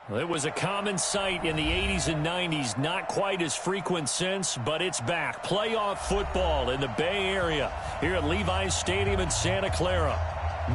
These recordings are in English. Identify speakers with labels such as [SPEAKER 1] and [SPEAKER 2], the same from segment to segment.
[SPEAKER 1] Well, it was a common sight in the 80s and 90s, not quite as frequent since, but it's back. Playoff football in the Bay Area here at Levi's Stadium in Santa Clara.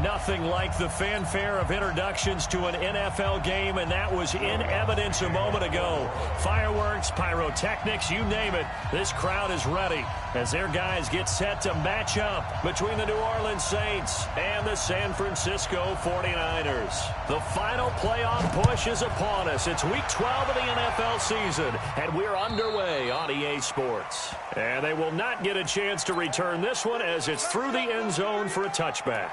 [SPEAKER 1] Nothing like the fanfare of introductions to an NFL game, and that was in evidence a moment ago. Fireworks, pyrotechnics, you name it. This crowd is ready as their guys get set to match up between the New Orleans Saints and the San Francisco 49ers. The final playoff push is upon us. It's Week 12 of the NFL season, and we're underway on EA Sports. And they will not get a chance to return this one as it's through the end zone for a touchback.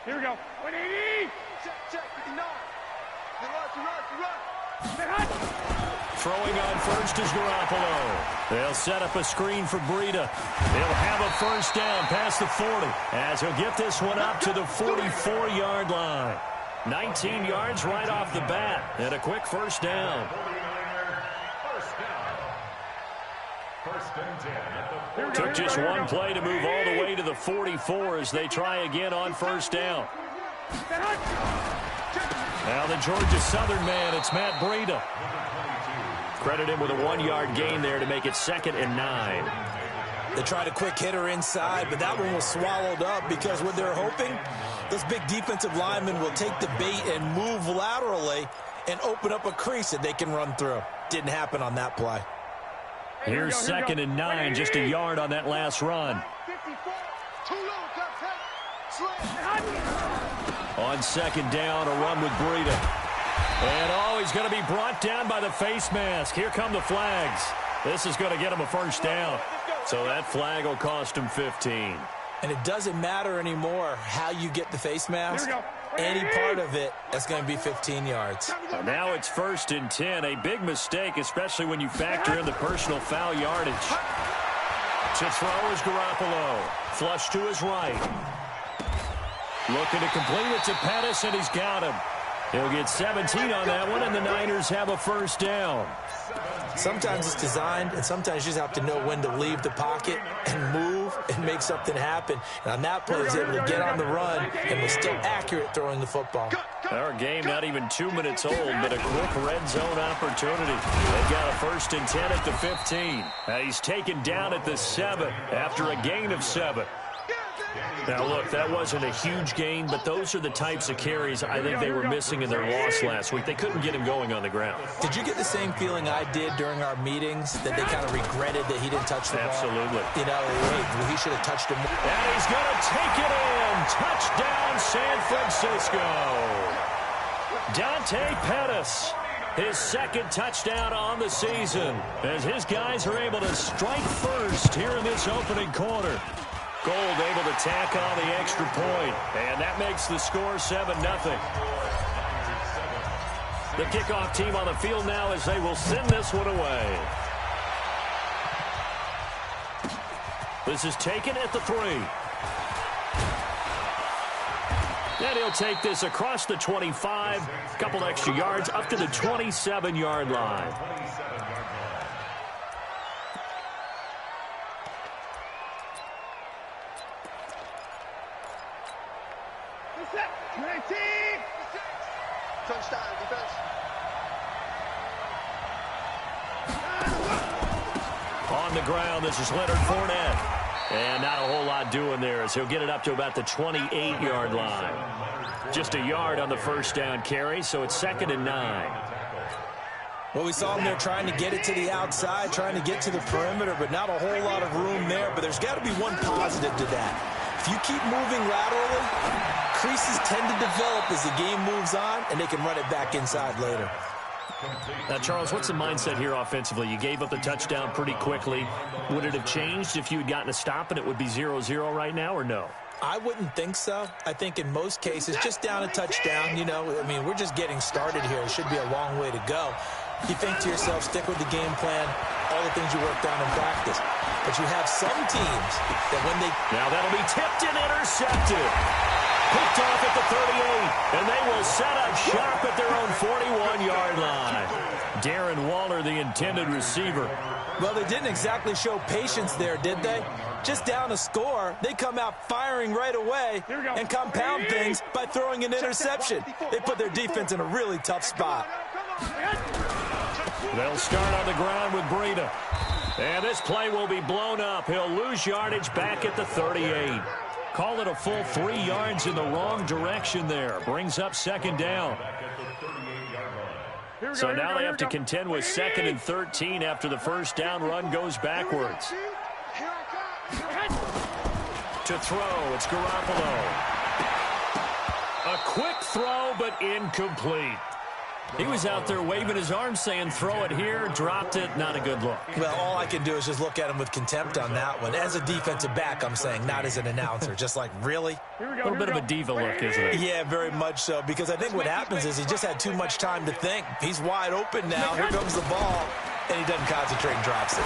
[SPEAKER 2] Here we go. 180.
[SPEAKER 3] Check. No. Run.
[SPEAKER 1] Throwing on first is Garoppolo. They'll set up a screen for Breida. He'll have a first down past the 40 as he'll get this one up to the 44-yard line. 19 yards right off the bat and a quick first down. Took just one play to move all the way to the 44 as they try again on first down. Now the Georgia Southern man, it's Matt Breida. Credit him with a 1-yard gain there to make it 2nd and 9.
[SPEAKER 4] They tried a quick hitter inside, but that one was swallowed up because what they're hoping, those big defensive linemen will take the bait and move laterally and open up a crease that they can run through. Didn't happen on that play.
[SPEAKER 1] Here's 2nd and 9, just a yard on that last run. On 2nd down, a run with Breida. And, he's going to be brought down by the face mask. Here come the flags. This is going to get him a first down. So that flag will cost him 15.
[SPEAKER 4] And it doesn't matter anymore how you get the face mask. Any part of it, that's going to be 15 yards.
[SPEAKER 1] Now it's 1st and 10. A big mistake, especially when you factor in the personal foul yardage. To throw is Garoppolo. Flush to his right. Looking to complete it to Pettis, and he's got him. He'll get 17 on that one, and the Niners have a first down.
[SPEAKER 4] Sometimes it's designed, and sometimes you just have to know when to leave the pocket and move and make something happen. And on that play, he was able to get on the run and was still accurate throwing the football.
[SPEAKER 1] Our game not even 2 minutes old, but a quick red zone opportunity. They've got a 1st and 10 at the 15. He's taken down at the 7 after a gain of 7. Now, look, that wasn't a huge gain, but those are the types of carries I think they were missing in their loss last week. They couldn't get him going on the ground.
[SPEAKER 4] Did you get the same feeling I did during our meetings, that they kind of regretted that he didn't touch the ball?
[SPEAKER 1] Absolutely.
[SPEAKER 4] You know, he should have touched him.
[SPEAKER 1] And he's going to take it in. Touchdown, San Francisco. Dante Pettis, his 2nd touchdown on the season, as his guys are able to strike first here in this opening quarter. Gold able to tack on the extra point, and that makes the score 7-0. The kickoff team on the field now as they will send this one away. This is taken at the 3. And he'll take this across the 25, a couple extra yards up to the 27-yard line.
[SPEAKER 3] Touchdown defense.
[SPEAKER 1] On the ground, this is Leonard Fournette. And not a whole lot doing there as he'll get it up to about the 28-yard line. Just a yard on the first down carry, so it's 2nd and 9.
[SPEAKER 4] Well, we saw him there trying to get it to the outside, trying to get to the perimeter, but not a whole lot of room there. But there's got to be one positive to that. If you keep moving laterally, creases tend to develop as the game moves on, and they can run it back inside later.
[SPEAKER 1] Now, Charles, what's the mindset here offensively? You gave up the touchdown pretty quickly. Would it have changed if you had gotten a stop and it would be 0-0 right now, or no?
[SPEAKER 4] I wouldn't think so. I think in most cases, just down a touchdown, you know, I mean, we're just getting started here. It should be a long way to go. You think to yourself, stick with the game plan. All all the things you work down in practice. But you have some teams that when they...
[SPEAKER 1] Now that'll be tipped and intercepted. Picked off at the 38, and they will set up shop at their own 41-yard line. Darren Waller, the intended receiver.
[SPEAKER 4] Well, they didn't exactly show patience there, did they? Just down a score, they come out firing right away and compound things by throwing an interception. They put their defense in a really tough spot.
[SPEAKER 1] They'll start on the ground with Breida. And this play will be blown up. He'll lose yardage back at the 38. Call it a full 3 yards in the wrong direction there. Brings up second down. So now they have to contend with 2nd and 13 after the first down run goes backwards. To throw, it's Garoppolo. A quick throw, but incomplete. He was out there waving his arms saying, throw it here, dropped it, not a good look.
[SPEAKER 4] Well, all I can do is just look at him with contempt on that one. As a defensive back, I'm saying, not as an announcer. Just like, really?
[SPEAKER 1] A little bit of a diva look, isn't it?
[SPEAKER 4] Yeah, very much so, because I think what happens is he just had too much time to think. He's wide open now. Here comes the ball, and he doesn't concentrate and drops it.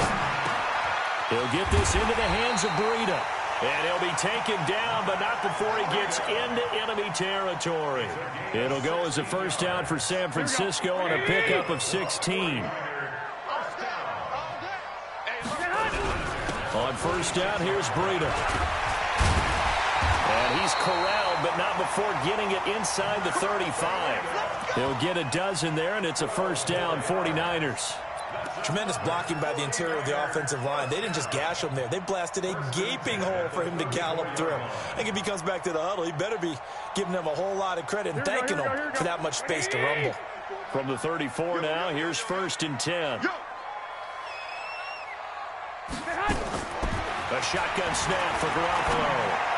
[SPEAKER 1] He'll get this into the hands of Breida. And he'll be taken down, but not before he gets into enemy territory. It'll go as a first down for San Francisco on a pickup of 16. On first down, here's Breida. And he's corralled, but not before getting it inside the 35. He'll get a dozen there, and it's a first down, 49ers.
[SPEAKER 4] Tremendous blocking by the interior of the offensive line. They didn't just gash him there. They blasted a gaping hole for him to gallop through. I think if he comes back to the huddle, he better be giving them a whole lot of credit and thanking them for that much space to rumble.
[SPEAKER 1] From the 34 now, here's 1st and 10. A shotgun snap for Garoppolo.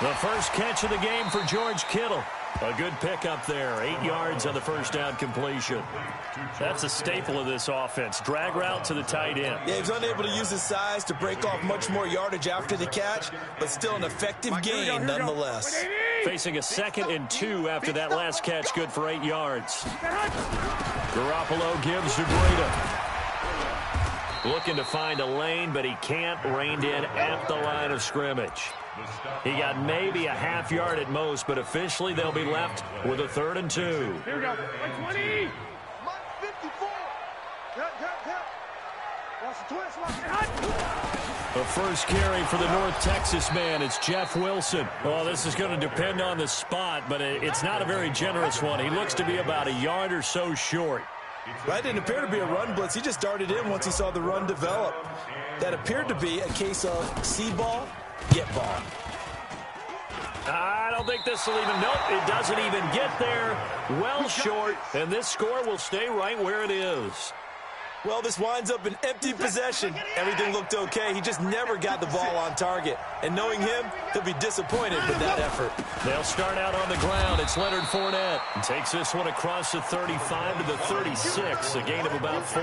[SPEAKER 1] The first catch of the game for George Kittle. A good pickup there. 8 yards on the first down completion. That's a staple of this offense. Drag route to the tight end.
[SPEAKER 4] Yeah, he was unable to use his size to break off much more yardage after the catch, but still an effective gain nonetheless.
[SPEAKER 1] Facing a 2nd and 2 after that last catch, good for 8 yards. Garoppolo gives to Breida. Looking to find a lane, but he can't. Reined in at the line of scrimmage. He got maybe a half yard at most, but officially they'll be left with a 3rd and 2.
[SPEAKER 2] Here we go. 20.
[SPEAKER 1] The first carry for the North Texas man, it's Jeff Wilson. Well, this is going to depend on the spot, but it's not a very generous one. He looks to be about a yard or so short.
[SPEAKER 4] That didn't appear to be a run blitz. He just darted in once he saw the run develop. That appeared to be a case of see ball, get ball.
[SPEAKER 1] I don't think this will even, nope, it doesn't even get there. Well short, and this score will stay right where it is.
[SPEAKER 4] Well, this winds up an empty possession. Everything looked okay. He just never got the ball on target. And knowing him, he'll be disappointed with that effort.
[SPEAKER 1] They'll start out on the ground. It's Leonard Fournette. And takes this one across the 35 to the 36, a gain of about 4.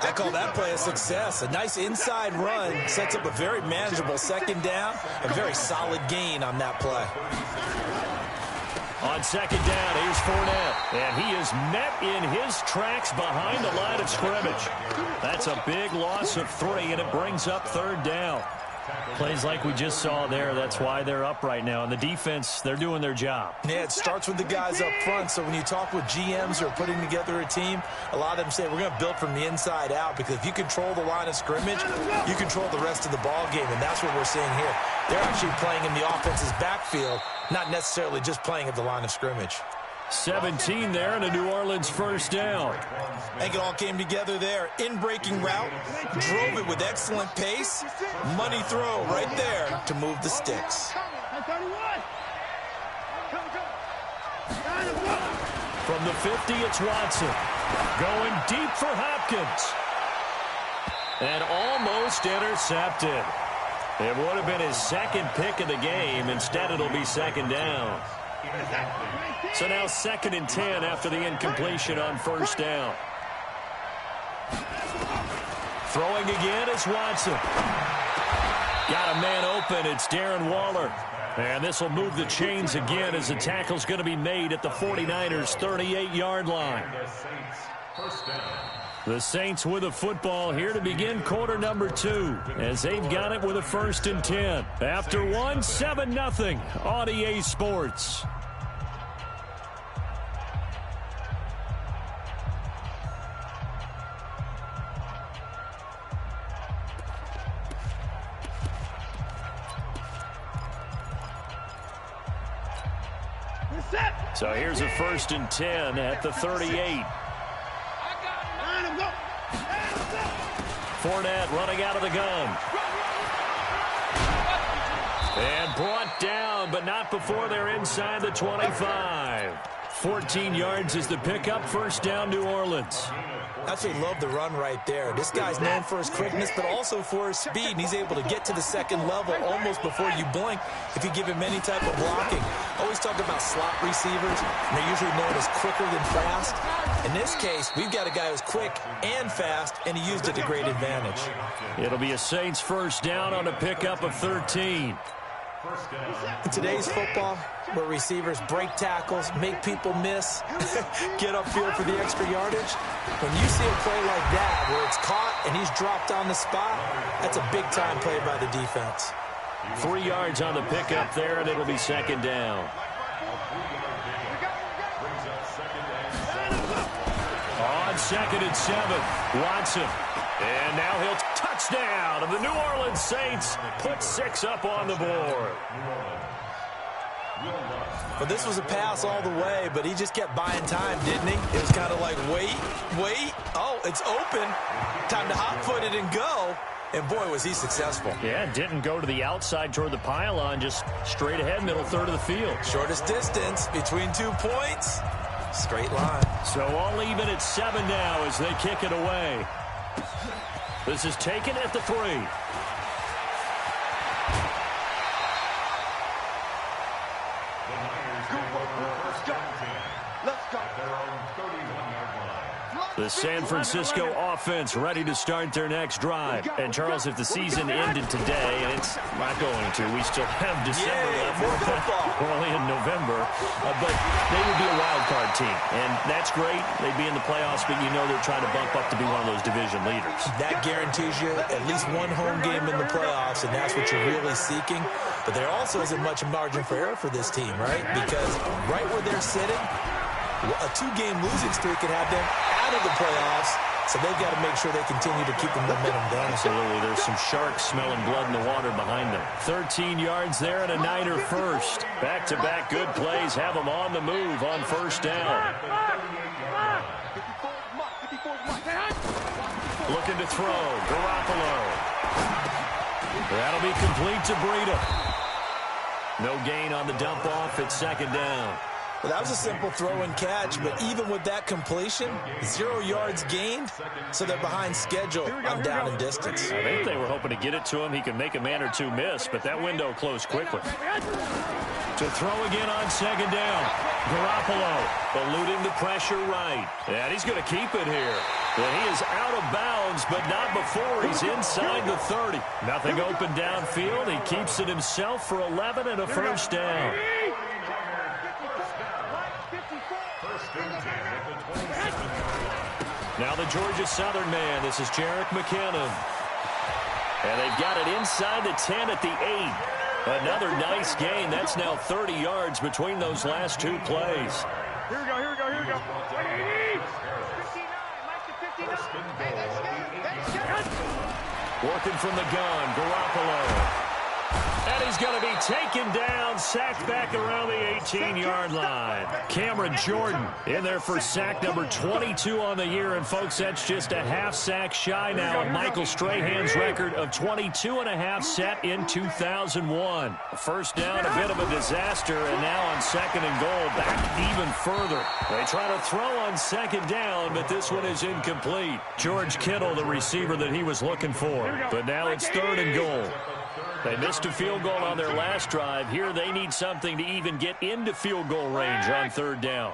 [SPEAKER 4] I call that play a success. A nice inside run sets up a very manageable second down. A very solid gain on that play.
[SPEAKER 1] On second down, here's Fournette. And he is met in his tracks behind the line of scrimmage. That's a big loss of 3, and it brings up 3rd down. Plays like we just saw there. That's why they're up right now. And the defense, they're doing their job.
[SPEAKER 4] Yeah, it starts with the guys up front. So when you talk with GMs who are putting together a team, a lot of them say, we're going to build from the inside out. Because if you control the line of scrimmage, you control the rest of the ball game. And that's what we're seeing here. They're actually playing in the offense's backfield, not necessarily just playing at the line of scrimmage.
[SPEAKER 1] 17 there and a New Orleans first down.
[SPEAKER 4] I think it all came together there. In-breaking route, drove it with excellent pace. Money throw right there to move the sticks.
[SPEAKER 1] From the 50, it's Watson. Going deep for Hopkins. And almost intercepted. It would have been his 2nd pick of the game. Instead, it'll be 2nd down. So now 2nd and 10 after the incompletion on first down. Throwing again is Watson. Got a man open. It's Darren Waller. And this will move the chains again as the tackle's going to be made at the 49ers' 38-yard line. The Saints with a football here to begin quarter number 2 as they've got it with a 1st and 10. After 7-0 on EA Sports. So here's a 1st and 10 at the 38. Fournette running out of the gun. And brought down, but not before they're inside the 25. 14 yards is the pickup. 1st down, New Orleans.
[SPEAKER 4] Absolutely love the run right there. This guy's known for his quickness, but also for his speed. And he's able to get to the 2nd level almost before you blink if you give him any type of blocking. Always talk about slot receivers, and they're usually known as quicker than fast. In this case, we've got a guy who's quick and fast, and he used it to great advantage.
[SPEAKER 1] It'll be a Saints 1st down on a pickup of 13.
[SPEAKER 4] In today's football, where receivers break tackles, make people miss, get upfield for the extra yardage, when you see a play like that where it's caught and he's dropped on the spot, that's a big-time play by the defense.
[SPEAKER 1] 3 yards on the pickup there, and it'll be 2nd down. On 2nd and 7, Watson. And now he'll touchdown, and the New Orleans Saints put 6 up on the board.
[SPEAKER 4] Well, this was a pass all the way, but he just kept buying time, didn't he? It was kind of like, wait. Oh, it's open. Time to hot-foot it and go. And, boy, was he successful.
[SPEAKER 1] Yeah, didn't go to the outside toward the pylon, just straight ahead, middle third of the field.
[SPEAKER 4] Shortest distance between 2 points. Straight line.
[SPEAKER 1] So all even at 7 now as they kick it away. This is taken at the 3. The San Francisco offense ready to start their next drive. And, Charles, if the season ended today, and it's not going to, we still have December left. We're only in November. But they would be a wild card team. And that's great. They'd be in the playoffs, but you know they're trying to bump up to be one of those division leaders.
[SPEAKER 4] That guarantees you at least one home game in the playoffs, and that's what you're really seeking. But there also isn't much margin for error for this team, right? Because right where they're sitting, a 2-game losing streak could have them out of the playoffs, so they've got to make sure they continue to keep the momentum going.
[SPEAKER 1] Absolutely. There's some sharks smelling blood in the water behind them. 13 yards there and a Niner 1st. Back-to-back good plays have them on the move on 1st down. Looking to throw. Garoppolo. That'll be complete to Breida. No gain on the dump off at 2nd down.
[SPEAKER 4] Well, that was a simple throw and catch, but even with that completion, 0 yards gained, so they're behind schedule on down and distance.
[SPEAKER 1] I think they were hoping to get it to him. He could make a man or two miss, but that window closed quickly. To throw again on 2nd down. Garoppolo eluding the pressure right. And he's going to keep it here. But he is out of bounds, but not before he's inside the 30. Nothing open downfield. He keeps it himself for 11 and a 1st down. Now the Georgia Southern man. This is Jerick McKinnon. And they've got it inside the 10 at the 8. Another nice gain. That's now 30 yards between those last 2 plays.
[SPEAKER 2] Here we go. 59.
[SPEAKER 1] Working from the gun, Garoppolo. And he's going to be taken down, sacked back around the 18-yard line. Cameron Jordan in there for sack number 22 on the year. And, folks, that's just a half sack shy now of Michael Strahan's record of 22.5 set in 2001. 1st down, a bit of a disaster, and now on 2nd and goal, back even further. They try to throw on 2nd down, but this one is incomplete. George Kittle, the receiver that he was looking for. But now it's 3rd and goal. They missed a field goal on their last drive. Here they need something to even get into field goal range on 3rd down.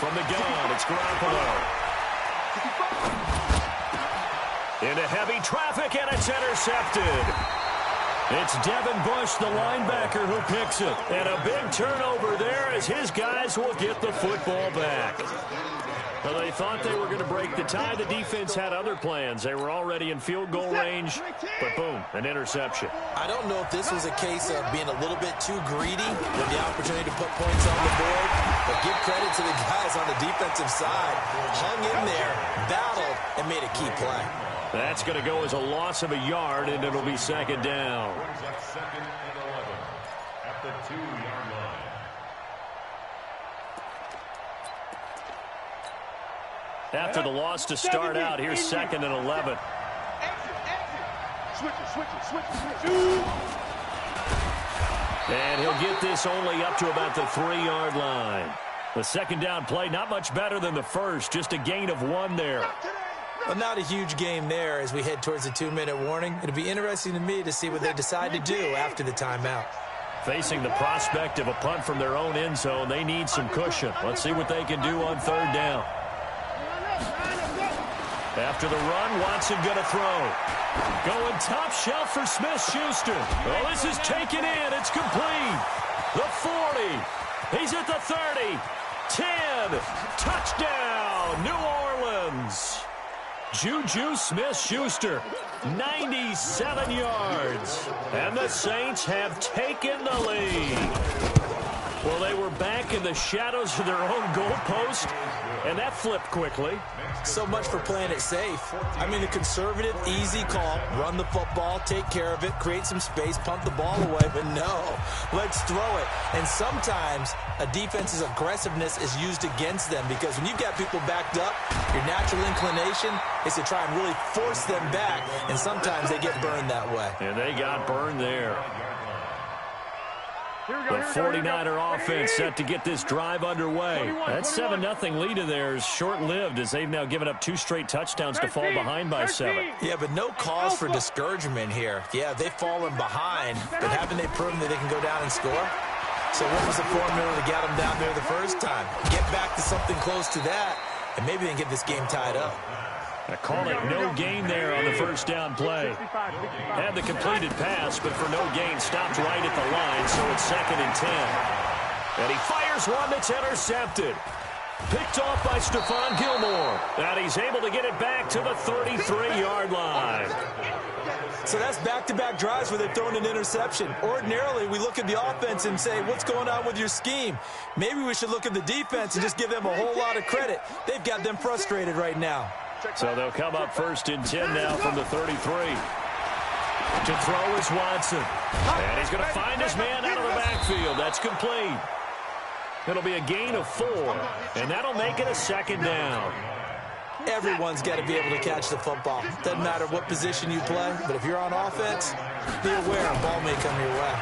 [SPEAKER 1] From the gun, it's Garoppolo. Into heavy traffic, and it's intercepted. It's Devin Bush, the linebacker, who picks it. And a big turnover there as his guys will get the football back. Well, they thought they were going to break the tie. The defense had other plans. They were already in field goal range, but boom, an interception.
[SPEAKER 4] I don't know if this was a case of being a little bit too greedy with the opportunity to put points on the board, but give credit to the guys on the defensive side. Hung in there, battled, and made a key play.
[SPEAKER 1] That's going to go as a loss of a yard, and it'll be second down.
[SPEAKER 5] Second and 11 at the 2-yard line.
[SPEAKER 1] After the loss to start out, here's second and 11.
[SPEAKER 3] Switch it.
[SPEAKER 1] And he'll get this only up to about the 3-yard line. The second down play, not much better than the first, just a gain of 1 there.
[SPEAKER 4] Well, not a huge game there as we head towards the 2-minute warning. It'll be interesting to me to see what they decide to do after the timeout.
[SPEAKER 1] Facing the prospect of a punt from their own end zone, they need some cushion. Let's see what they can do on third down. After the run, Watson going to throw. Going top shelf for Smith-Schuster. Oh, this is taken in. It's complete. The 40. He's at the 30. 10. Touchdown, New Orleans. Juju Smith-Schuster, 97 yards. And the Saints have taken the lead. Well, they were back in the shadows of their own goalpost, and that flipped quickly.
[SPEAKER 4] So much for playing it safe. I mean, the conservative, easy call, run the football, take care of it, create some space, punt the ball away. But no, let's throw it. And sometimes a defense's aggressiveness is used against them because when you've got people backed up, your natural inclination is to try and really force them back, and sometimes they get burned that way.
[SPEAKER 1] And they got burned there. The 49er offense set to get this drive underway. That 7-0 lead of theirs short-lived as they've now given up 2 straight touchdowns to fall behind by 7.
[SPEAKER 4] Yeah, but no cause for discouragement here. Yeah, they've fallen behind, but haven't they proven that they can go down and score? So what was the formula to get them down there the first time? Get back to something close to that, and maybe they can get this game tied up.
[SPEAKER 1] I call it no gain there on the first down play. Had the completed pass, but for no gain, stopped right at the line, so it's second and 10. And he fires one that's intercepted. Picked off by Stephon Gilmore. And he's able to get it back to the 33-yard line.
[SPEAKER 4] So that's back-to-back drives where they've thrown an interception. Ordinarily, we look at the offense and say, what's going on with your scheme? Maybe we should look at the defense and just give them a whole lot of credit. They've got them frustrated right now.
[SPEAKER 1] So they'll come up first and 10 now from the 33. To throw is Watson. And he's going to find his man out of the backfield. That's complete. It'll be a gain of 4, and that'll make it a second down.
[SPEAKER 4] Everyone's got to be able to catch the football. Doesn't matter what position you play, but if you're on offense, be aware a ball may come your way.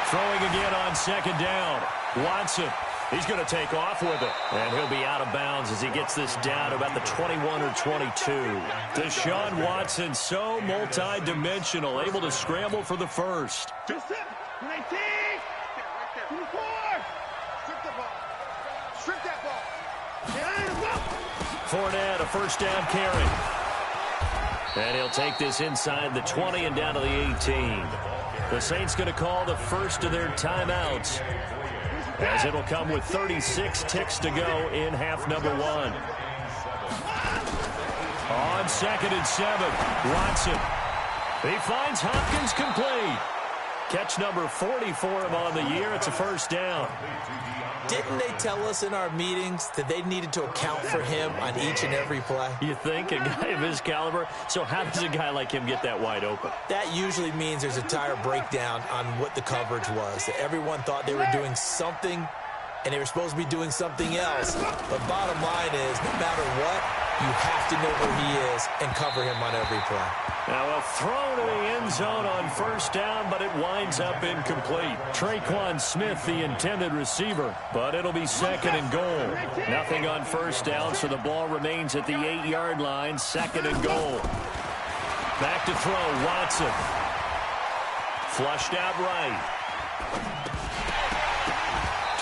[SPEAKER 1] Throwing again on second down. Watson. He's going to take off with it. And he'll be out of bounds as he gets this down to about the 21 or 22. Deshaun Watson, so multi-dimensional, able to scramble for the first.
[SPEAKER 3] 19, 24. Strip that ball.
[SPEAKER 1] Fournette, a first down carry. And he'll take this inside the 20 and down to the 18. The Saints going to call the first of their timeouts, as it'll come with 36 ticks to go in half number 1. On second and 7, Watson. He finds Hopkins complete. Catch number 40 for him on the year. It's a first down.
[SPEAKER 4] Didn't they tell us in our meetings that they needed to account for him on each and every play?
[SPEAKER 1] You think? A guy of his caliber? So how does a guy like him get that wide open?
[SPEAKER 4] That usually means there's a tire breakdown on what the coverage was. That everyone thought they were doing something, and they were supposed to be doing something else. But bottom line is, no matter what, you have to know where he is and cover him on every play.
[SPEAKER 1] Now a throw to the end zone on first down, but it winds up incomplete. Traquan Smith, the intended receiver, but it'll be second and goal. Nothing on first down, so the ball remains at the 8-yard line, second and goal. Back to throw, Watson. Flushed out right.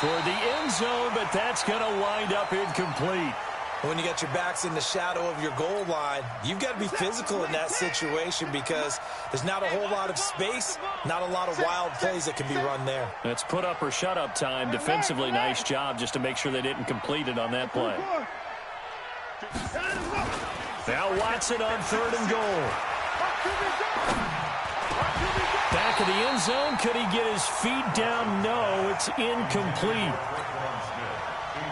[SPEAKER 1] Toward the end zone, but that's going to wind up incomplete.
[SPEAKER 4] When you got your backs in the shadow of your goal line, you've got to be physical in that situation because there's not a whole lot of space, not a lot of wild plays that can be run there.
[SPEAKER 1] It's put up or shut up time. Defensively, nice job just to make sure they didn't complete it on that play. Now Watson on 3rd and goal. Back of the end zone. Could he get his feet down? No, it's incomplete.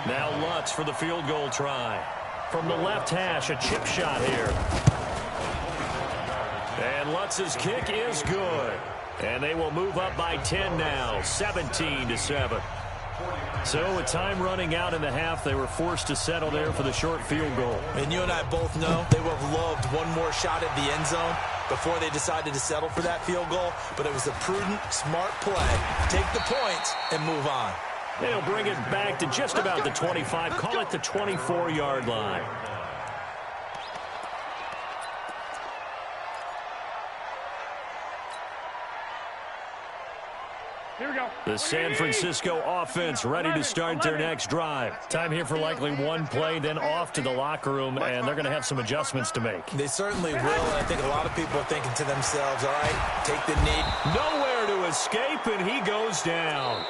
[SPEAKER 1] Now Lutz for the field goal try. From the left hash, a chip shot here. And Lutz's kick is good. And they will move up by 10 now, 17-7. So with time running out in the half, they were forced to settle there for the short field goal.
[SPEAKER 4] And you and I both know they would have loved one more shot at the end zone before they decided to settle for that field goal. But it was a prudent, smart play. Take the points and move on.
[SPEAKER 1] They'll bring it back to just about the 25. Call it the 24-yard line.
[SPEAKER 2] Here we go.
[SPEAKER 1] The San Francisco offense ready to start their next drive. Time here for likely one play, then off to the locker room, and they're going to have some adjustments to make.
[SPEAKER 4] They certainly will, and I think a lot of people are thinking to themselves, all right, take the knee.
[SPEAKER 1] Nowhere to escape, and he goes down.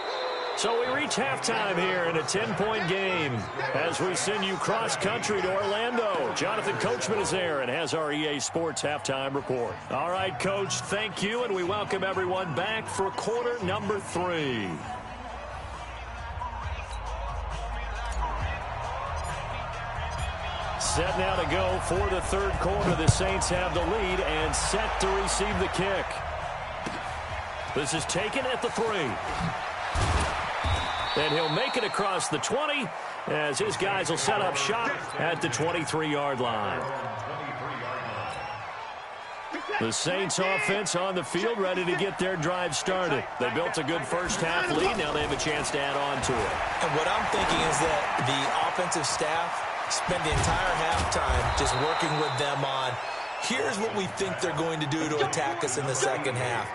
[SPEAKER 1] So we reach halftime here in a 10-point game as we send you cross-country to Orlando. Jonathan Coachman is there and has our EA Sports halftime report. All right, Coach, thank you, and we welcome everyone back for quarter number 3. Set now to go for the 3rd quarter. The Saints have the lead and set to receive the kick. This is taken at the 3. And he'll make it across the 20 as his guys will set up shop at the 23-yard line. The Saints offense on the field ready to get their drive started. They built a good first-half lead. Now they have a chance to add on to it.
[SPEAKER 4] And what I'm thinking is that the offensive staff spent the entire halftime just working with them on, here's what we think they're going to do to attack us in the second half.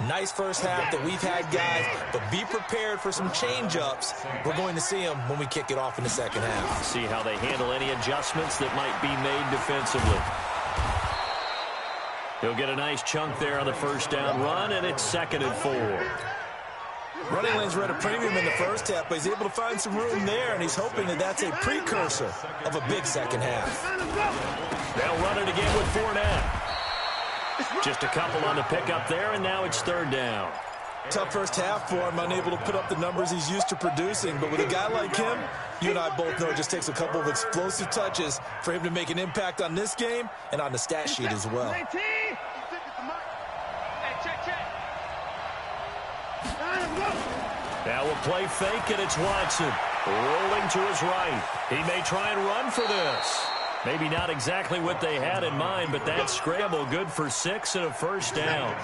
[SPEAKER 4] Nice first half that we've had, guys, but be prepared for some change-ups. We're going to see them when we kick it off in the second half.
[SPEAKER 1] See how they handle any adjustments that might be made defensively. He'll get a nice chunk there on the first down run, and it's 2nd and 4.
[SPEAKER 4] Running lanes were at a premium in the first half, but he's able to find some room there, and he's hoping that that's a precursor of a big second half.
[SPEAKER 1] They'll run it again with Fournette. Just a couple on the pickup there, and now it's 3rd down.
[SPEAKER 4] Tough first half for him, unable to put up the numbers he's used to producing. But with a guy like him, you and I both know it just takes a couple of explosive touches for him to make an impact on this game and on the stat sheet as well.
[SPEAKER 1] Now we'll play fake, and it's Watson. Rolling to his right. He may try and run for this. Maybe not exactly what they had in mind, but that scramble good for 6 and a first down.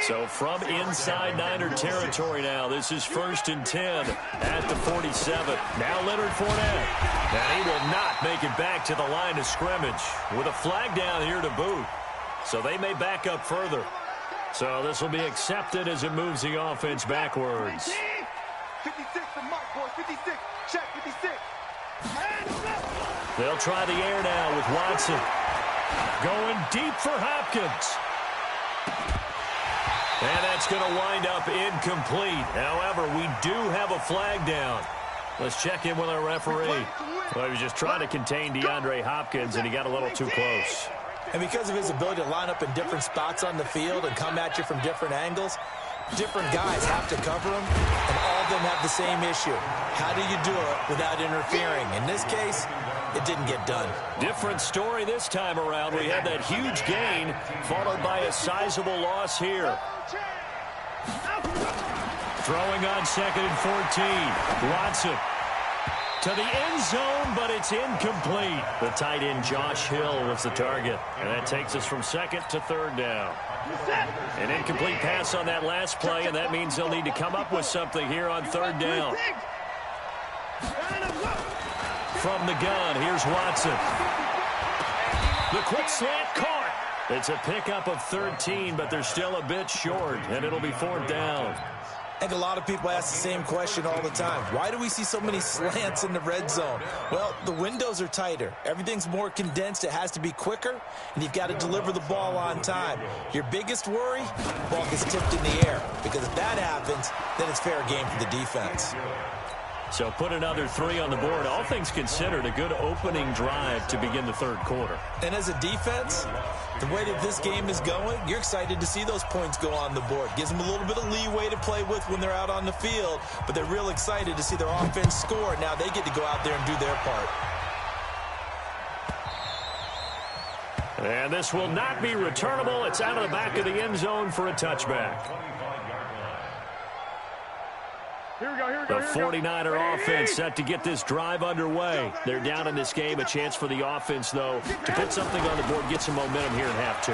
[SPEAKER 1] So from inside Niner territory now, this is 1st and 10 at the 47. Now Leonard Fournette. And he will not make it back to the line of scrimmage with a flag down here to boot. So they may back up further. So this will be accepted as it moves the offense backwards.
[SPEAKER 3] 56 from Mike, boys. 56. Check 56.
[SPEAKER 1] They'll try the air now with Watson. Going deep for Hopkins. And that's going to wind up incomplete. However, we do have a flag down. Let's check in with our referee. Well, he was just trying to contain DeAndre Hopkins, and he got a little too close.
[SPEAKER 4] And because of his ability to line up in different spots on the field and come at you from different angles, different guys have to cover him, and all of them have the same issue. How do you do it without interfering? In this case, it didn't get done. Different story this time around. We had that huge gain followed by a sizable loss here. Throwing on 2nd and 14. Watson to the end zone, but it's incomplete. The tight end Josh Hill was the target, and that takes us from 2nd to 3rd down. An incomplete pass on that last play, and that means they'll need to come up with something here on 3rd down. From the gun, here's Watson. The quick slant caught. It's a pickup of 13, but they're still a bit short, and it'll be 4th down. I think a lot of people ask the same question all the time. Why do we see so many slants in the red zone? Well, the windows are tighter. Everything's more condensed. It has to be quicker, and you've got to deliver the ball on time. Your biggest worry, ball gets tipped in the air, because if that happens, then it's fair game for the defense.
[SPEAKER 1] So put another 3 on the board. All things considered, a good opening drive to begin the third quarter.
[SPEAKER 4] And as a defense, the way that this game is going, you're excited to see those points go on the board. Gives them a little bit of leeway to play with when they're out on the field, but they're real excited to see their offense score. Now they get to go out there and do their part.
[SPEAKER 1] And this will not be returnable. It's out of the back of the end zone for a touchback.
[SPEAKER 2] Here we go, here we
[SPEAKER 1] The
[SPEAKER 2] go, here we go.
[SPEAKER 1] 49er offense set to get this drive underway. They're down in this game. A chance for the offense, though, to put something on the board, get some momentum here in half 2.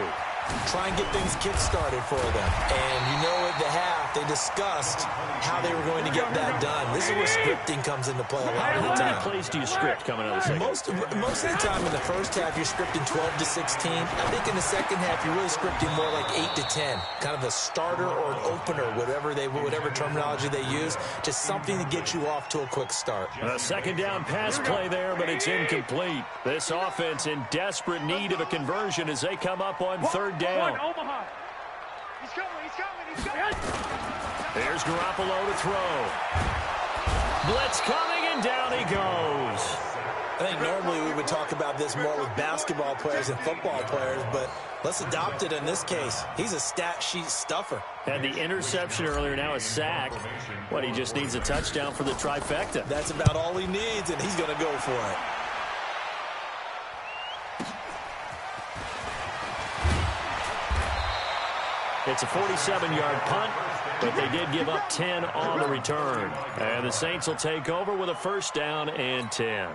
[SPEAKER 4] Try and get things kick-started for them. And you know at the half, they discussed how they were going to get that done. This is where scripting comes into play a lot of the
[SPEAKER 1] How many
[SPEAKER 4] time.
[SPEAKER 1] plays do you script coming out of the second?
[SPEAKER 4] Most of the time in the first half, you're scripting 12 to 16. I think in the second half, you're really scripting more like 8 to 10. Kind of a starter or an opener, whatever terminology they use. Just something to get you off to a quick start.
[SPEAKER 1] A second down pass play there, but it's incomplete. This offense in desperate need of a conversion as they come up on third down.
[SPEAKER 2] Omaha. He's coming, he's coming, he's coming.
[SPEAKER 1] Here's Garoppolo to throw. Blitz coming, and down he goes.
[SPEAKER 4] I think normally we would talk about this more with basketball players and football players, but let's adopt it in this case. He's a stat sheet stuffer.
[SPEAKER 1] Had the interception earlier, now a sack. What, he just needs a touchdown for the trifecta.
[SPEAKER 4] That's about all he needs, and he's going to go for it.
[SPEAKER 1] It's a 47-yard punt, but they did give up 10 on the return. And the Saints will take over with a first down and 10.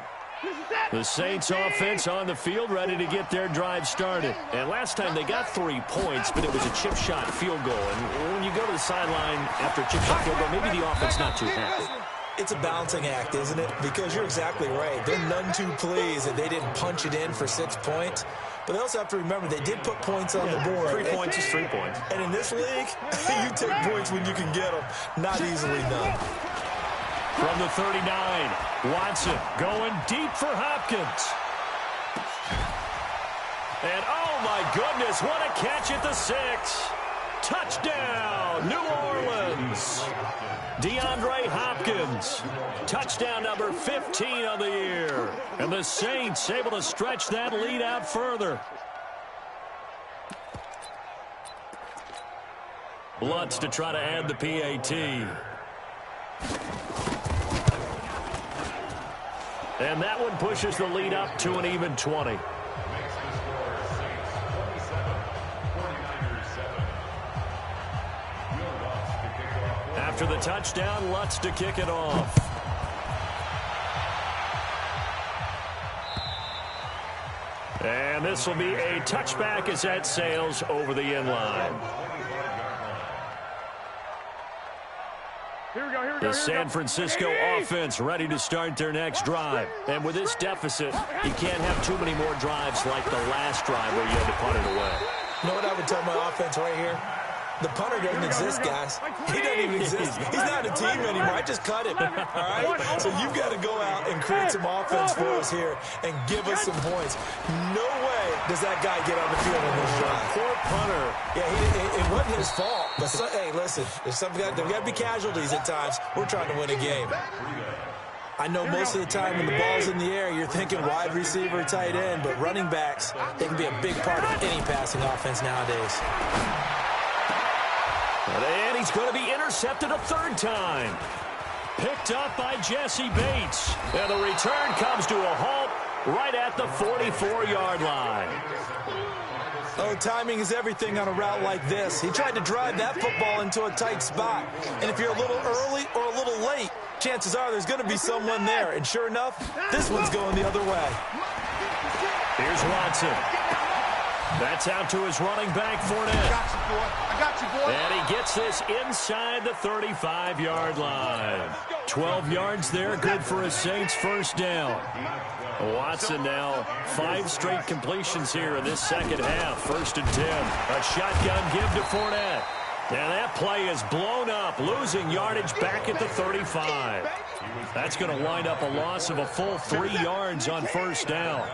[SPEAKER 1] The Saints offense on the field ready to get their drive started. And last time they got 3 points, but it was a chip shot field goal. And when you go to the sideline after a chip shot field goal, maybe the offense not too happy.
[SPEAKER 4] It's a balancing act, isn't it? Because you're exactly right. They're none too pleased that they didn't punch it in for 6 points. But they also have to remember they did put points on the board.
[SPEAKER 1] 3 points is 3 points.
[SPEAKER 4] And in this league, you take points when you can get them. Not easily done.
[SPEAKER 1] From the 39, Watson going deep for Hopkins. And oh my goodness, what a catch at the 6. Touchdown, New Orleans. DeAndre Hopkins, touchdown number 15 of the year. And the Saints able to stretch that lead out further. Lutz to try to add the PAT. And that one pushes the lead up to an even 20. After the touchdown, Lutz to kick it off. And this will be a touchback as that sails over the end line.
[SPEAKER 2] Here we go, here we go,
[SPEAKER 1] The San Francisco offense ready to start their next drive. And with this deficit, you can't have too many more drives like the last drive where you had to punt it away.
[SPEAKER 4] You know what I would tell my offense right here? The punter doesn't exist, guys. He doesn't even exist. He's not a team anymore. I just cut him, all right? So you've got to go out and create some offense for us here and give us some points. No way does that guy get on the field in this drive.
[SPEAKER 1] Poor punter.
[SPEAKER 4] Yeah, it wasn't his fault. But hey, listen, there's got to be casualties at times. We're trying to win a game. I know most of the time when the ball's in the air, you're thinking wide receiver, tight end, but running backs, they can be a big part of any passing offense nowadays.
[SPEAKER 1] And he's going to be intercepted a third time. Picked up by Jesse Bates. And the return comes to a halt right at the 44-yard line.
[SPEAKER 4] Oh, timing is everything on a route like this. He tried to drive that football into a tight spot. And if you're a little early or a little late, chances are there's going to be someone there. And sure enough, this one's going the other way.
[SPEAKER 1] Here's Watson. That's out to his running back, Fournette.
[SPEAKER 3] I got you, boy.
[SPEAKER 1] And he gets this inside the 35-yard line. 12 yards there, good for a Saints first down. Watson now 5 straight completions here in this second half. 1st and 10. A shotgun give to Fournette. And that play is blown up, losing yardage back at the 35. That's going to wind up a loss of a full 3 yards on first down.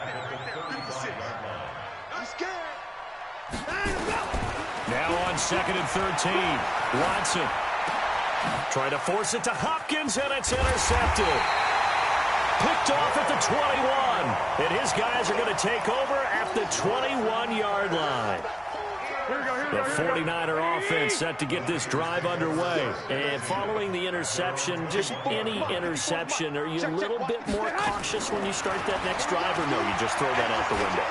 [SPEAKER 1] Now on 2nd and 13, Watson trying to force it to Hopkins, and it's intercepted. Picked off at the 21, and his guys are going to take over at the 21-yard line. The 49er offense set to get this drive underway. And following the interception, just any interception, are you a little bit more cautious when you start that next drive, or no, you just throw that out the window?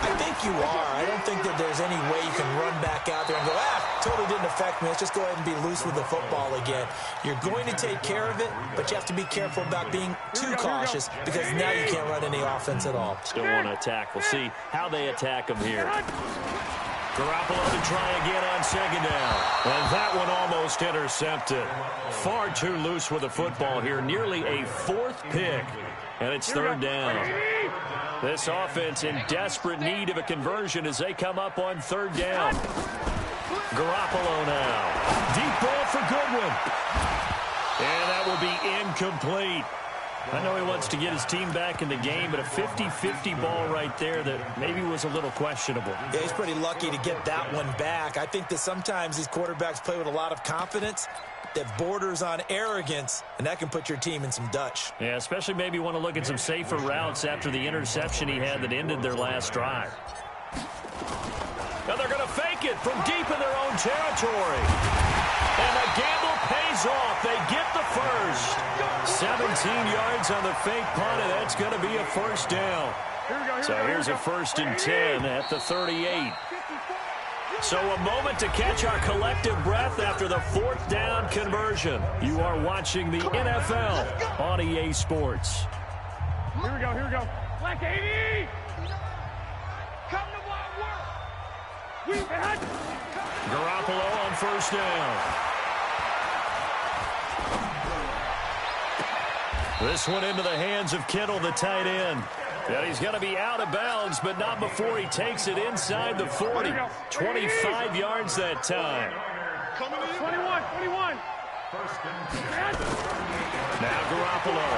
[SPEAKER 4] I think you are. I don't think that there's any way you can run back out there and go, totally didn't affect me. Let's just go ahead and be loose with the football again. You're going to take care of it, but you have to be careful about being too cautious because now you can't run any offense at all.
[SPEAKER 1] Still want to attack. We'll see how they attack him here. Garoppolo to try again on 2nd down. And that one almost intercepted. Far too loose with the football here. Nearly a 4th pick. And it's 3rd down. This offense in desperate need of a conversion as they come up on 3rd down. Garoppolo now. Deep ball for Goodwin. And that will be incomplete. I know he wants to get his team back in the game, but a 50-50 ball right there that maybe was a little questionable.
[SPEAKER 4] Yeah, he's pretty lucky to get that one back. I think that sometimes these quarterbacks play with a lot of confidence that borders on arrogance, and that can put your team in some Dutch.
[SPEAKER 1] Yeah, especially maybe want to look at some safer routes after the interception he had that ended their last drive. Now they're going to fake it from deep in their own territory. And the gamble pays off. They get the first. 17 yards on the fake punt, and that's going to be a first down. So here's a 1st and 10 at the 38. So a moment to catch our collective breath after the 4th down conversion. You are watching the NFL on EA Sports.
[SPEAKER 2] Here we go, here we go. Black 80! Come to wild work! We had
[SPEAKER 1] Garoppolo on 1st down. This one into the hands of Kittle, the tight end. And he's going to be out of bounds, but not before he takes it inside the 40. 25 yards that time.
[SPEAKER 2] 21.
[SPEAKER 1] Now Garoppolo.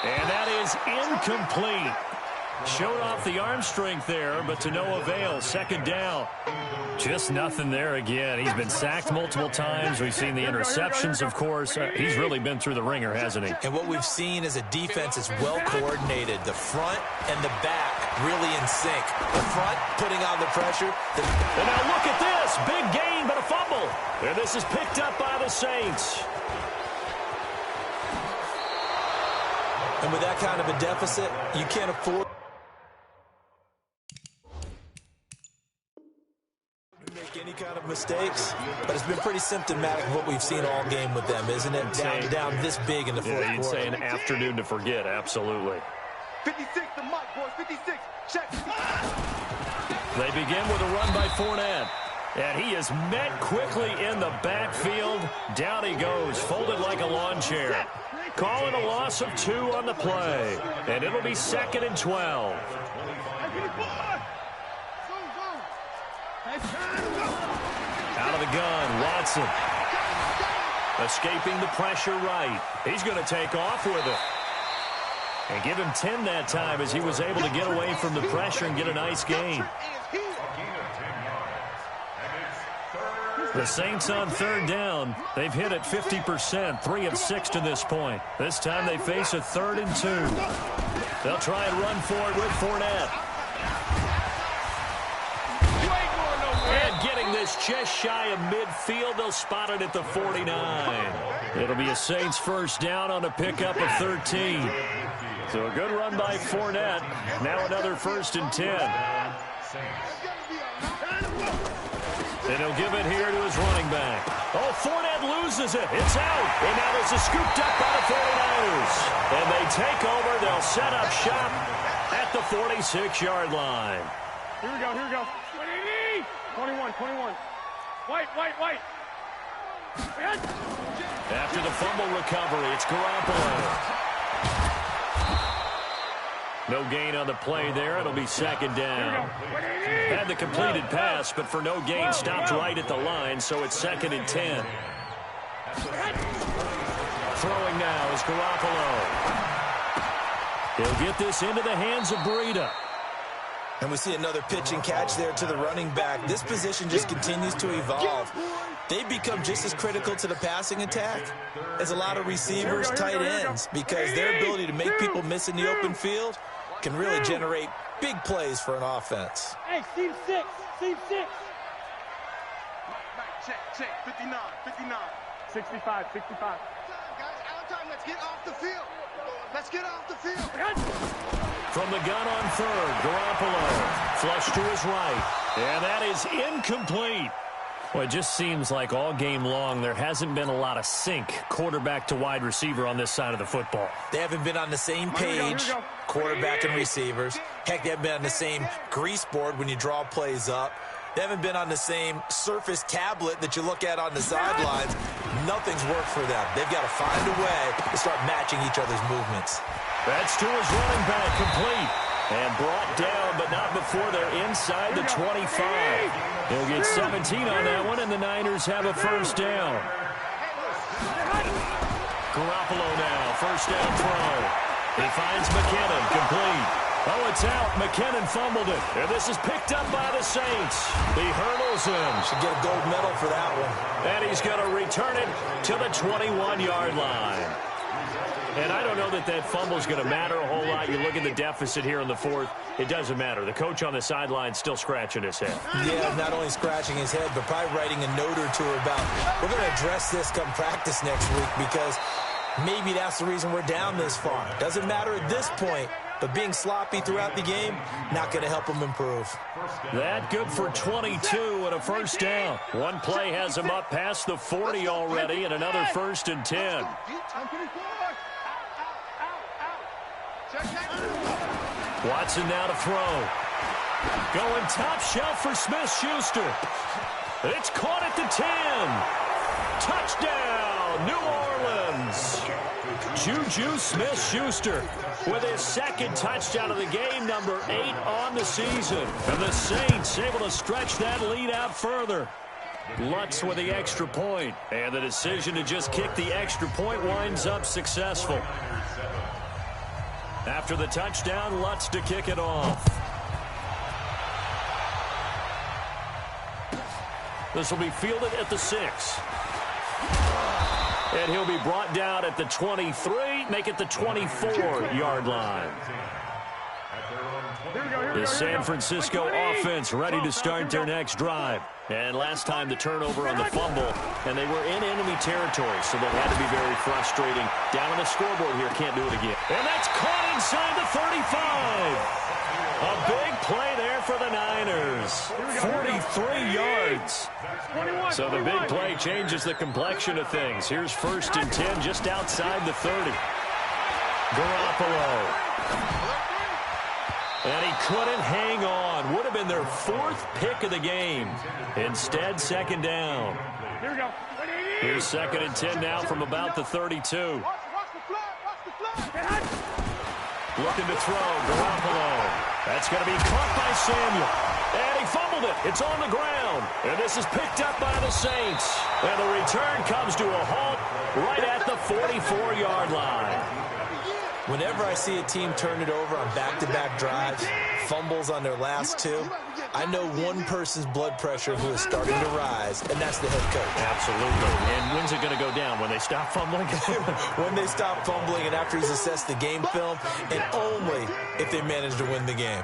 [SPEAKER 1] And that is incomplete. Showed off the arm strength there, but to no avail. 2nd down. Just nothing there again. He's been sacked multiple times. We've seen the interceptions, of course. He's really been through the ringer, hasn't he?
[SPEAKER 4] And what we've seen is a defense is well coordinated. The front and the back really in sync. The front putting on the pressure.
[SPEAKER 1] And now look at this. Big gain, but a fumble. And this is picked up by the Saints.
[SPEAKER 4] And with that kind of a deficit, you can't afford make any kind of mistakes, but it's been pretty symptomatic of what we've seen all game with them, isn't it? Down this big in the fourth quarter.
[SPEAKER 1] You'd say an afternoon to forget, absolutely.
[SPEAKER 3] 56, the mic, boys, 56, check.
[SPEAKER 1] They begin with a run by Fournette. And he is met quickly in the backfield. Down he goes, folded like a lawn chair. Calling a loss of 2 on the play. And it'll be 2nd and 12. Out of the gun, Watson. Escaping the pressure right. He's going to take off with it. And give him 10 that time as he was able to get away from the pressure and get a nice gain. The Saints on 3rd down. They've hit it 50%, 3 of 6 to this point. This time they face a 3rd and 2. They'll try and run for it with Fournette. And getting this just shy of midfield, they'll spot it at the 49. It'll be a Saints 1st down on a pickup of 13. So a good run by Fournette. Now another 1st and 10. And he'll give it here to his running back. Oh, Fournette loses it. It's out. And now this is scooped up by the 49ers. And they take over. They'll set up shop at the 46-yard line.
[SPEAKER 2] Here we go, here we go. 21. White.
[SPEAKER 1] After the fumble recovery, it's Garoppolo. No gain on the play there. It'll be second down. Had the completed pass, but for no gain, stopped right at the line, so it's 2nd and 10. Throwing now is Garoppolo. He'll get this into the hands of Breida.
[SPEAKER 4] And we see another pitch and catch there to the running back. This position just continues to evolve. They become just as critical to the passing attack as a lot of receivers, tight ends, because their ability to make people miss in the open field can really generate big plays for an offense.
[SPEAKER 2] Hey, Steve 6. Steve 6. Check. 59. 65.
[SPEAKER 3] Guys, out time. Let's get off the field.
[SPEAKER 1] From the gun on third, Garoppolo. Flush to his right. And that is incomplete. Well, it just seems like all game long there hasn't been a lot of sync quarterback to wide receiver on this side of the football.
[SPEAKER 4] They haven't been on the same page, quarterback and receivers. Heck, they haven't been on the same grease board when you draw plays up. They haven't been on the same Surface tablet that you look at on the sidelines. Nothing's worked for them. They've got to find a way to start matching each other's movements.
[SPEAKER 1] That's to his running back, complete. And brought down, but not before they're inside the 25. He'll get 17 on that one, and the Niners have a first down. Garoppolo now, first down throw. He finds McKinnon, complete. Oh, it's out. McKinnon fumbled it. And this is picked up by the Saints. He hurdles him.
[SPEAKER 4] Should get a gold medal for that one.
[SPEAKER 1] And he's going to return it to the 21-yard line. And I don't know that that fumble is going to matter a whole lot. You look at the deficit here in the fourth. It doesn't matter. The coach on the sideline still scratching his head.
[SPEAKER 4] Yeah, not only scratching his head, but probably writing a note or two about, we're going to address this come practice next week because maybe that's the reason we're down this far. Doesn't matter at this point. But being sloppy throughout the game, not going to help them improve.
[SPEAKER 1] That good for 22 and a first down. One play has him up past the 40 already, and another 1st and 10. Watson now to throw. Going top shelf for Smith-Schuster. It's caught at the 10. Touchdown, New Orleans. Juju Smith-Schuster with his 2nd touchdown of the game, number 8 on the season. And the Saints able to stretch that lead out further. Lutz with the extra point. And the decision to just kick the extra point winds up successful. After the touchdown, Lutz to kick it off. This will be fielded at the 6. And he'll be brought down at the 23, make it the 24-yard line. The San Francisco offense ready to start their next drive. And last time the turnover on the fumble, and they were in enemy territory, so that had to be very frustrating. Down on the scoreboard here, can't do it again. And that's caught inside the 35. A big play there for the Niners. 43 yards. So the big play changes the complexion of things. Here's 1st and 10 just outside the 30. Garoppolo. And he couldn't hang on. Would have been their 4th pick of the game. Instead, 2nd down.
[SPEAKER 2] Here we go.
[SPEAKER 1] Here's 2nd and 10 now from about the 32. Looking to throw, Garoppolo. That's going to be caught by Samuel. And he fumbled it. It's on the ground. And this is picked up by the Saints. And the return comes to a halt right at the 44-yard line.
[SPEAKER 4] Whenever I see a team turn it over on back-to-back drives, fumbles on their last 2, I know one person's blood pressure who is starting to rise, and that's the head coach.
[SPEAKER 1] Absolutely. And when's it going to go down? When they stop fumbling?
[SPEAKER 4] When they stop fumbling and after he's assessed the game film, and only if they manage to win the game.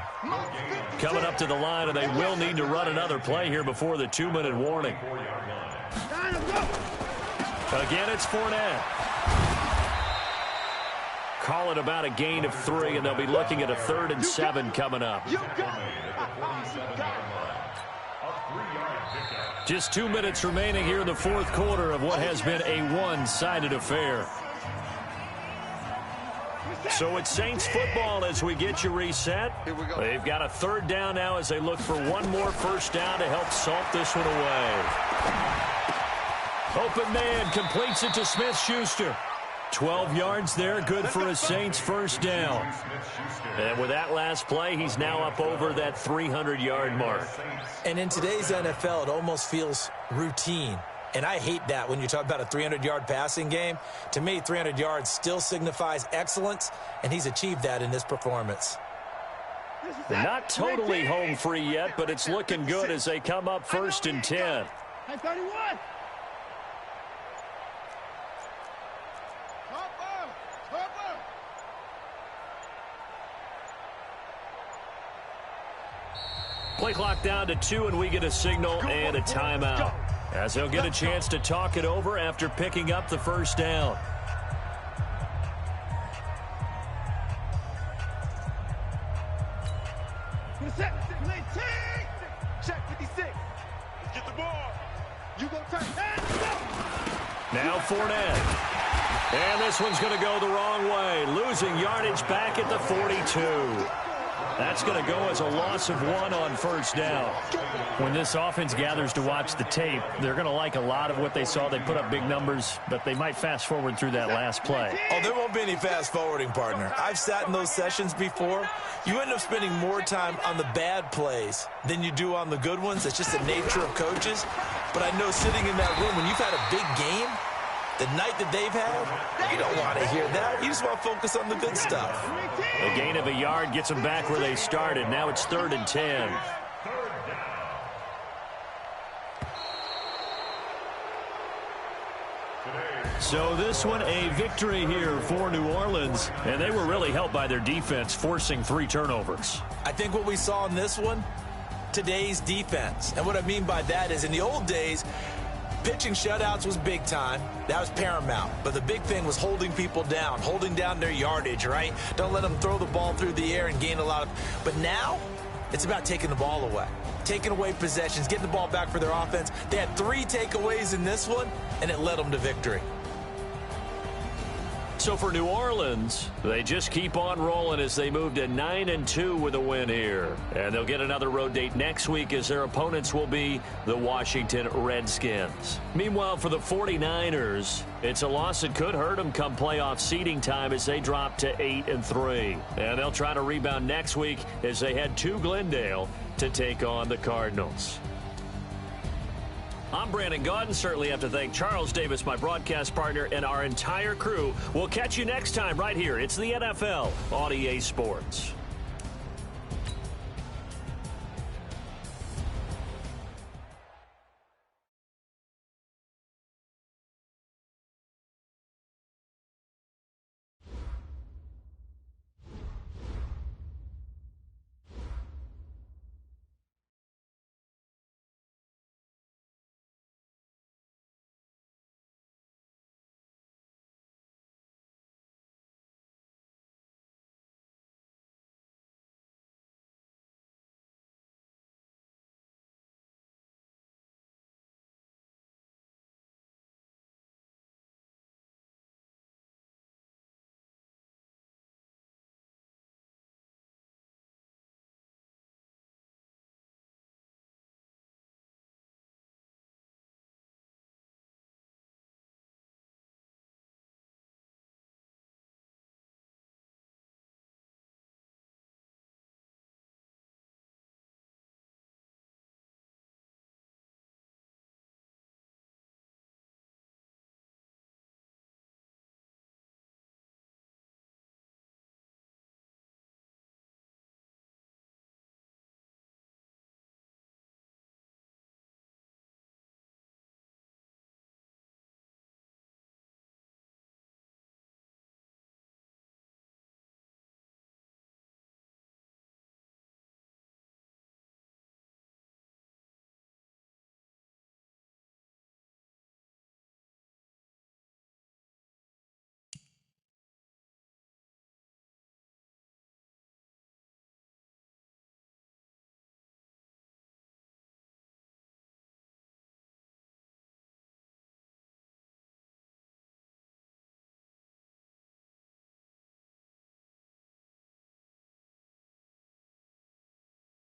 [SPEAKER 1] Coming up to the line, and they will need to run another play here before the 2-minute warning. Again, it's Fournette. Call it about a gain of 3, and they'll be looking at a 3rd and 7 coming up. Just 2 minutes remaining here in the 4th quarter of what has been a one-sided affair. So it's Saints football as we get you reset. They've got a 3rd down now as they look for one more first down to help salt this one away. Open man completes it to Smith-Schuster. 12 yards there, good for a Saints first down. And with that last play, he's now up over that 300-yard mark.
[SPEAKER 4] And in today's NFL, it almost feels routine. And I hate that when you talk about a 300-yard passing game. To me, 300 yards still signifies excellence, and he's achieved that in this performance.
[SPEAKER 1] Not totally home free yet, but it's looking good as they come up 1st and 10.
[SPEAKER 2] 31.
[SPEAKER 1] Play clock down to 2, and we get a signal and a timeout, as they'll get a chance to talk it over after picking up the first down.
[SPEAKER 3] Check 56. Let's get the ball. You go turn.
[SPEAKER 1] Now Fournette. And this one's going to go the wrong way. Losing yardage back at the 42. That's going to go as a loss of 1 on first down. When this offense gathers to watch the tape, they're going to like a lot of what they saw. They put up big numbers, but they might fast forward through that last play.
[SPEAKER 4] Oh, there won't be any fast forwarding, partner. I've sat in those sessions before. You end up spending more time on the bad plays than you do on the good ones. It's just the nature of coaches. But I know sitting in that room, when you've had a big game, the night that they've had, you don't want to hear that. You just want to focus on the good stuff.
[SPEAKER 1] A gain of a yard gets them back where they started. Now it's 3rd and 10. So this one, a victory here for New Orleans, and they were really helped by their defense, forcing 3 turnovers.
[SPEAKER 4] I think what we saw in this one, today's defense. And what I mean by that is in the old days, pitching shutouts was big time. That was paramount. But the big thing was holding people down, holding down their yardage, right? Don't let them throw the ball through the air and gain a lot of... But now, it's about taking the ball away. Taking away possessions, getting the ball back for their offense. They had 3 takeaways in this one, and it led them to victory.
[SPEAKER 1] So for New Orleans, they just keep on rolling as they move to 9-2 with a win here. And they'll get another road date next week as their opponents will be the Washington Redskins. Meanwhile, for the 49ers, it's a loss that could hurt them come playoff seeding time as they drop to 8-3. And they'll try to rebound next week as they head to Glendale to take on the Cardinals. I'm Brandon Gaudin. Certainly have to thank Charles Davis, my broadcast partner, and our entire crew. We'll catch you next time right here. It's the NFL on EA Sports.